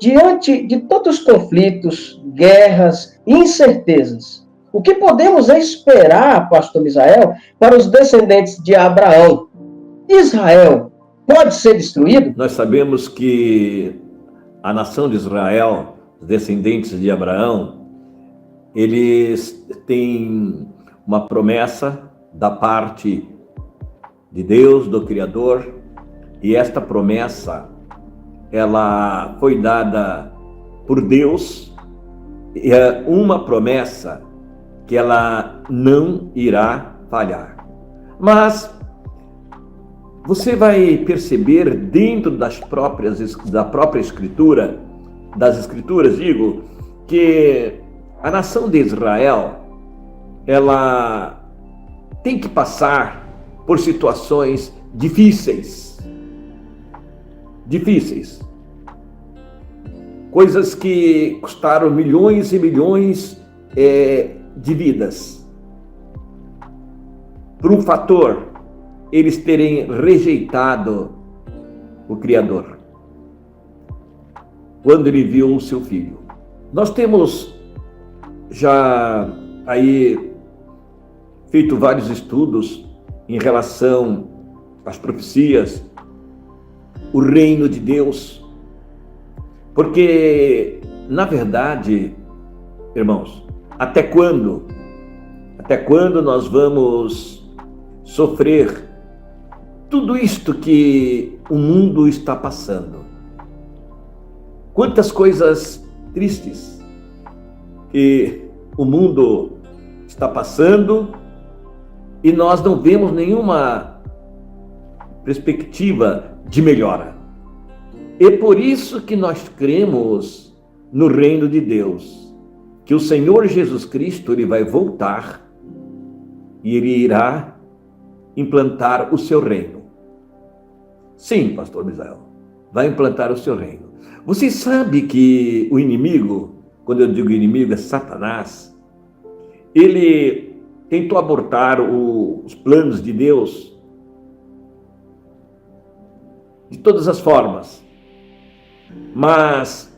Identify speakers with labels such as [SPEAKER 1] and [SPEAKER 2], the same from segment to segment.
[SPEAKER 1] diante de tantos conflitos, guerras e incertezas, o que podemos esperar, pastor Misael, para os descendentes de Abraão? Israel pode ser destruído?
[SPEAKER 2] Nós sabemos que a nação de Israel, os descendentes de Abraão, eles têm uma promessa da parte de Deus, do Criador, e esta promessa, ela foi dada por Deus, e é uma promessa que ela não irá falhar. Mas você vai perceber dentro da própria Escritura, das Escrituras, digo, que a nação de Israel, ela tem que passar por situações difíceis. Coisas que custaram milhões e milhões de vidas. Por um fator, eles terem rejeitado o Criador, quando ele viu o seu filho. Nós temos já aí feito vários estudos em relação às profecias, o reino de Deus, porque, na verdade, irmãos, até quando nós vamos sofrer tudo isto que o mundo está passando? Quantas coisas tristes que o mundo está passando e nós não vemos nenhuma perspectiva de melhora. É por isso que nós cremos no reino de Deus, que o Senhor Jesus Cristo, ele vai voltar e ele irá implantar o seu reino. Sim, pastor Misael, vai implantar o seu reino. Você sabe que o inimigo, quando eu digo inimigo, é Satanás, ele tentou abortar os planos de Deus de todas as formas. Mas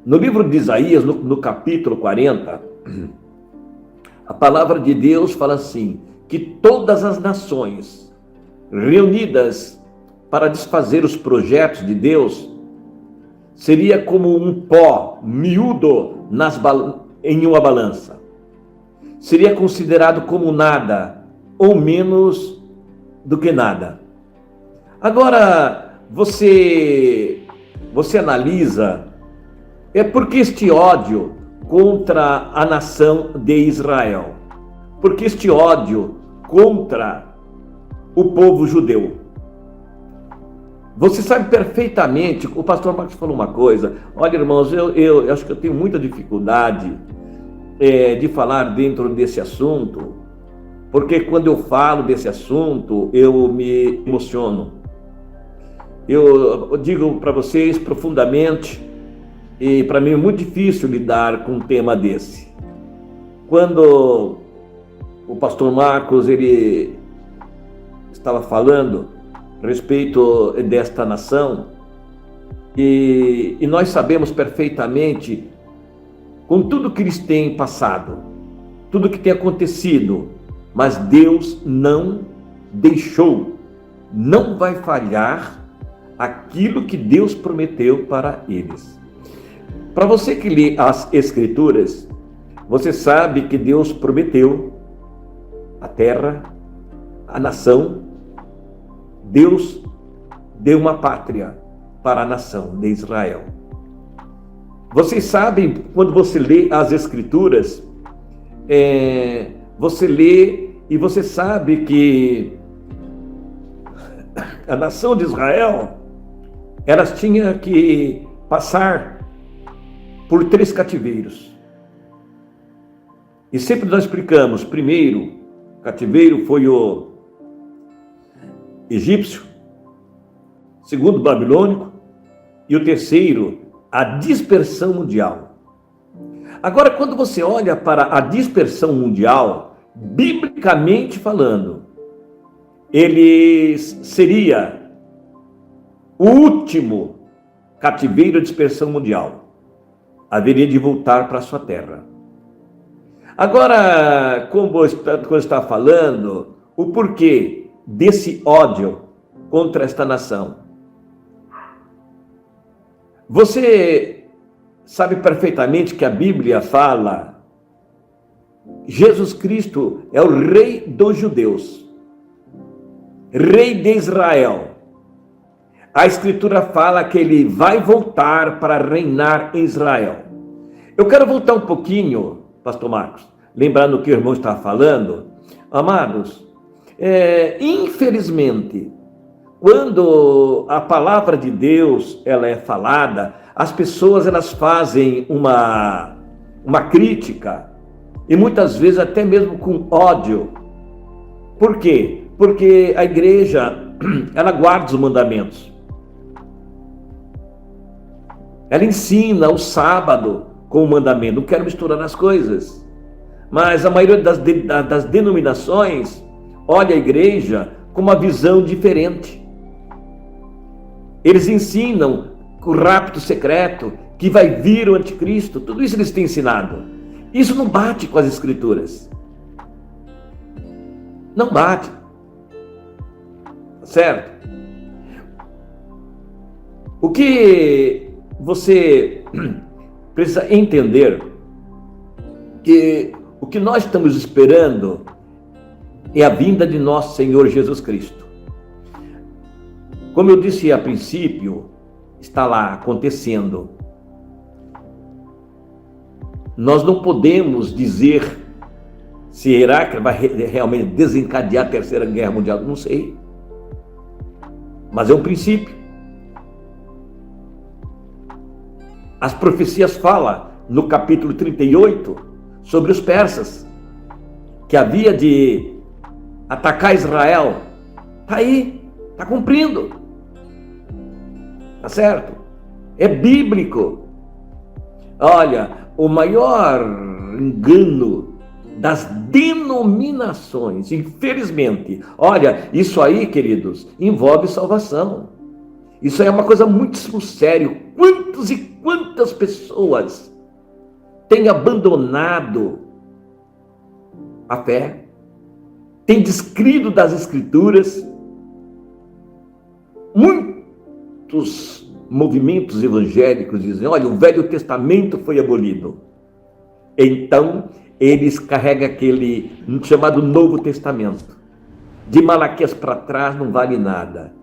[SPEAKER 2] no livro de Isaías, no capítulo 40, a palavra de Deus fala assim, que todas as nações reunidas para desfazer os projetos de Deus seria como um pó miúdo em uma balança. Seria considerado como nada, ou menos do que nada. Agora, você analisa, porque este ódio contra a nação de Israel? Porque este ódio contra o povo judeu? Você sabe perfeitamente, o pastor Marcos falou uma coisa, olha, irmãos, eu acho que eu tenho muita dificuldade de falar dentro desse assunto, porque quando eu falo desse assunto, eu me emociono. Eu digo para vocês profundamente, e para mim é muito difícil lidar com um tema desse. Quando o pastor Marcos, ele estava falando a respeito desta nação, e nós sabemos perfeitamente, com tudo que eles têm passado, tudo que tem acontecido, mas Deus não deixou, não vai falhar aquilo que Deus prometeu para eles. Para você que lê as Escrituras, você sabe que Deus prometeu a terra, a nação. Deus deu uma pátria para a nação de Israel. Vocês sabem, quando você lê as Escrituras, você lê e você sabe que a nação de Israel, elas tinham que passar por 3 cativeiros. E sempre nós explicamos, primeiro cativeiro foi o egípcio, segundo o babilônico, e o terceiro, a dispersão mundial. Agora, quando você olha para a dispersão mundial, biblicamente falando, ele seria o último cativeiro e dispersão mundial, haveria de voltar para a sua terra. Agora, como está falando, o porquê desse ódio contra esta nação? Você sabe perfeitamente que a Bíblia fala: Jesus Cristo é o rei dos judeus, rei de Israel. A Escritura fala que ele vai voltar para reinar em Israel. Eu quero voltar um pouquinho, pastor Marcos, lembrando o que o irmão está falando. Amados, infelizmente, quando a palavra de Deus ela é falada, as pessoas elas fazem uma crítica, e muitas vezes até mesmo com ódio. Por quê? Porque a igreja ela guarda os mandamentos. Ela ensina o sábado com o mandamento. Não quero misturar as coisas, mas a maioria das denominações olha a igreja com uma visão diferente. Eles ensinam o rapto secreto, que vai vir o anticristo. Tudo isso eles têm ensinado. Isso não bate com as Escrituras. Não bate. Certo? O que você precisa entender que o que nós estamos esperando é a vinda de nosso Senhor Jesus Cristo. Como eu disse a princípio, está lá acontecendo. Nós não podemos dizer se Iraque vai realmente desencadear a Terceira Guerra Mundial, não sei. Mas é um princípio. As profecias falam no capítulo 38 sobre os persas, que havia de atacar Israel. Está aí, está cumprindo. Está certo? É bíblico. Olha, o maior engano das denominações, infelizmente, olha, isso aí, queridos, envolve salvação. Isso aí é uma coisa muito séria. Quantos e quantas pessoas têm abandonado a fé, têm descrido das Escrituras? Muitos movimentos evangélicos dizem: olha, o Velho Testamento foi abolido. Então, eles carregam aquele chamado Novo Testamento. De Malaquias para trás não vale nada.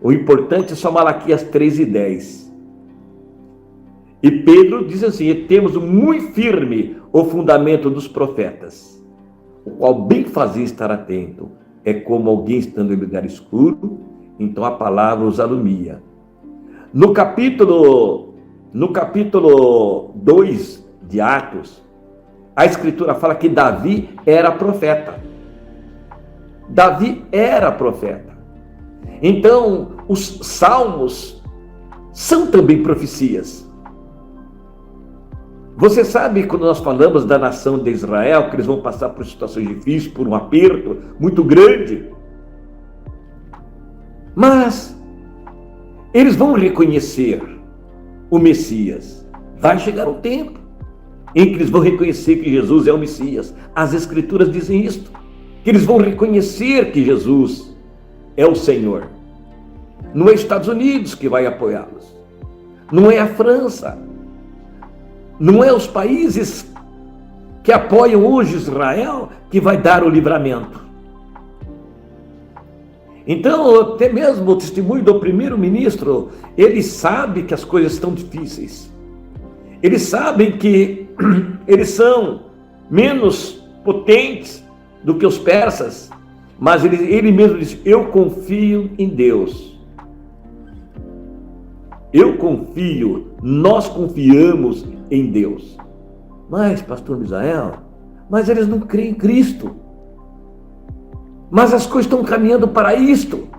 [SPEAKER 2] O importante é só Malaquias 3:10. E Pedro diz assim: temos muito firme o fundamento dos profetas, o qual bem fazia estar atento. É como alguém estando em lugar escuro, então a palavra os alumia. No capítulo 2 de Atos, a Escritura fala que Davi era profeta. Davi era profeta. Então, os salmos são também profecias. Você sabe, quando nós falamos da nação de Israel, que eles vão passar por situações difíceis, por um aperto muito grande. Mas eles vão reconhecer o Messias. Vai chegar um tempo em que eles vão reconhecer que Jesus é o Messias. As Escrituras dizem isto, que eles vão reconhecer que Jesus é o Senhor. Não é os Estados Unidos que vai apoiá-los, não é a França, não é os países que apoiam hoje Israel que vai dar o livramento. Então, até mesmo o testemunho do primeiro-ministro, ele sabe que as coisas estão difíceis. Eles sabem que eles são menos potentes do que os persas, mas ele mesmo disse: eu confio em Deus. Eu confio, nós confiamos em Deus. Mas, pastor Misael, mas eles não creem em Cristo. Mas as coisas estão caminhando para isto,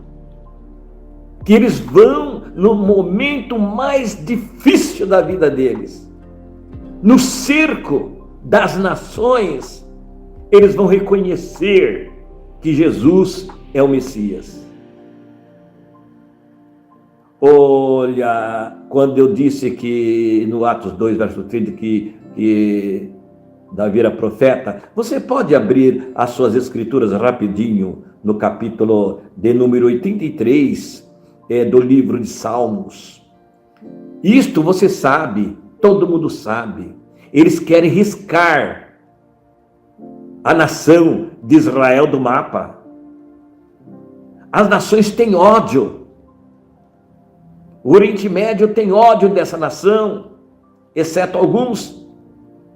[SPEAKER 2] que eles vão no momento mais difícil da vida deles, no cerco das nações, eles vão reconhecer que Jesus é o Messias. Olha, quando eu disse que no Atos 2, verso 30, que Davi era profeta, você pode abrir as suas escrituras rapidinho no capítulo de número 83 do livro de Salmos. Isto você sabe, todo mundo sabe. Eles querem riscar a nação de Israel do mapa. As nações têm ódio. O Oriente Médio tem ódio dessa nação, exceto alguns,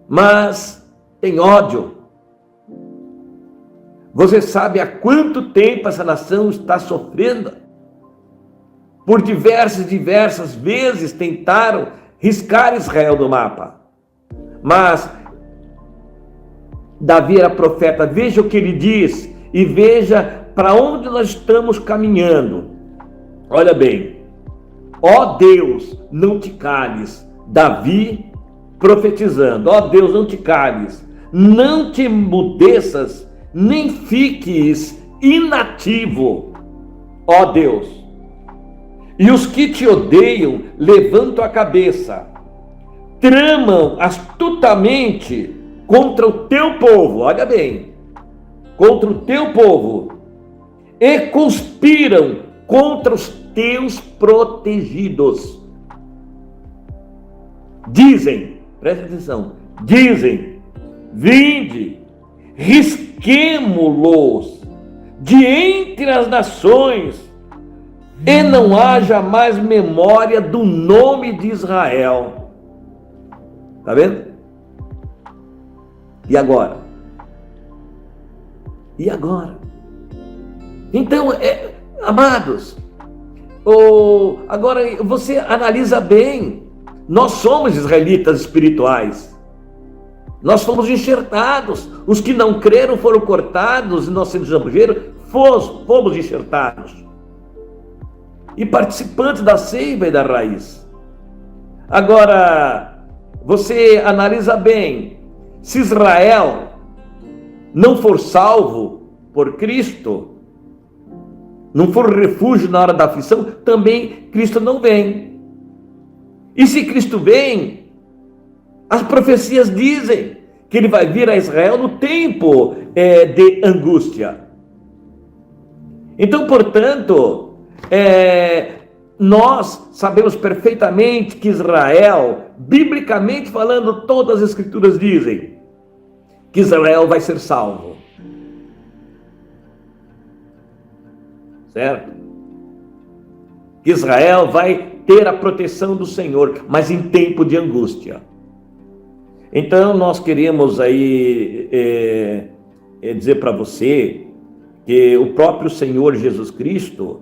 [SPEAKER 2] mas tem ódio. Você sabe há quanto tempo essa nação está sofrendo? Por diversas vezes tentaram riscar Israel do mapa. Mas Davi era profeta, veja o que ele diz e veja para onde nós estamos caminhando. Olha bem, ó Deus, não te cales. Davi profetizando, ó Deus, não te cales, não te emudeças, nem fiques inativo, ó Deus. E os que te odeiam levantam a cabeça, tramam astutamente contra o teu povo, olha bem, contra o teu povo, e conspiram contra os teus protegidos. Dizem, presta atenção, dizem, vinde, risquemo-los de entre as nações, e não haja mais memória do nome de Israel. Está vendo? E agora? E agora? Então, amados, agora você analisa bem. Nós somos israelitas espirituais. Nós fomos enxertados. Os que não creram foram cortados e nós sendo jambujeiro, fomos enxertados. E participantes da seiva e da raiz. Agora, você analisa bem. Se Israel não for salvo por Cristo, não for refúgio na hora da aflição, também Cristo não vem. E se Cristo vem, as profecias dizem que ele vai vir a Israel no tempo de angústia. Então, portanto, nós sabemos perfeitamente que Israel, biblicamente falando, todas as escrituras dizem que Israel vai ser salvo. Certo? Que Israel vai ter a proteção do Senhor, mas em tempo de angústia. Então nós queremos aí dizer para você que o próprio Senhor Jesus Cristo,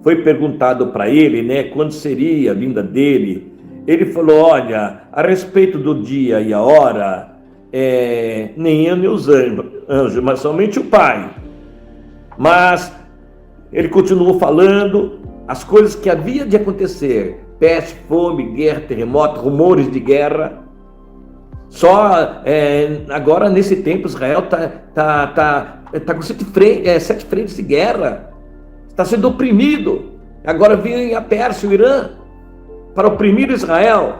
[SPEAKER 2] foi perguntado para ele, né, quando seria a vinda dele. Ele falou, olha, a respeito do dia e a hora, nem eu nem os anjos, mas somente o Pai. Mas ele continuou falando as coisas que havia de acontecer: peste, fome, guerra, terremoto, rumores de guerra. Só agora nesse tempo Israel tá com 7 frentes de guerra. Está sendo oprimido. Agora vem a Pérsia, o Irã, para oprimir Israel.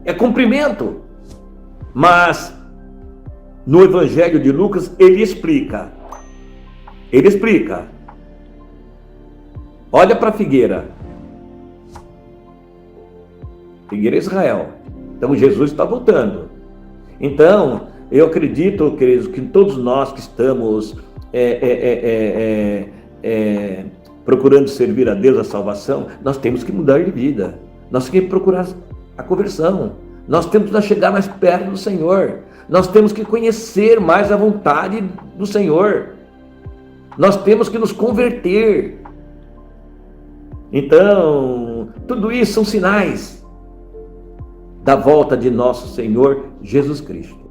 [SPEAKER 2] É cumprimento. Mas no Evangelho de Lucas ele explica. Olha para a figueira. Figueira é Israel. Então Jesus está voltando. Então eu acredito, queridos, que todos nós que estamos procurando servir a Deus, a salvação, nós temos que mudar de vida. Nós temos que procurar a conversão. Nós temos que chegar mais perto do Senhor. Nós temos que conhecer mais a vontade do Senhor. Nós temos que nos converter. Então, tudo isso são sinais da volta de nosso Senhor Jesus Cristo.